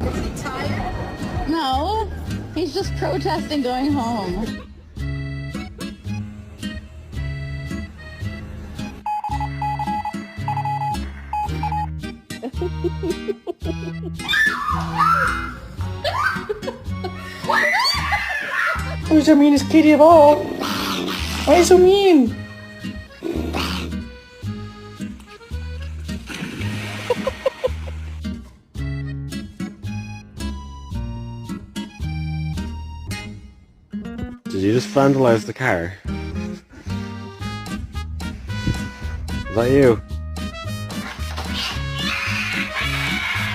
Is he tired? No, he's just protesting going home. Who's the meanest kitty of all? Why are you so mean? Did you just vandalize the car? Is that you?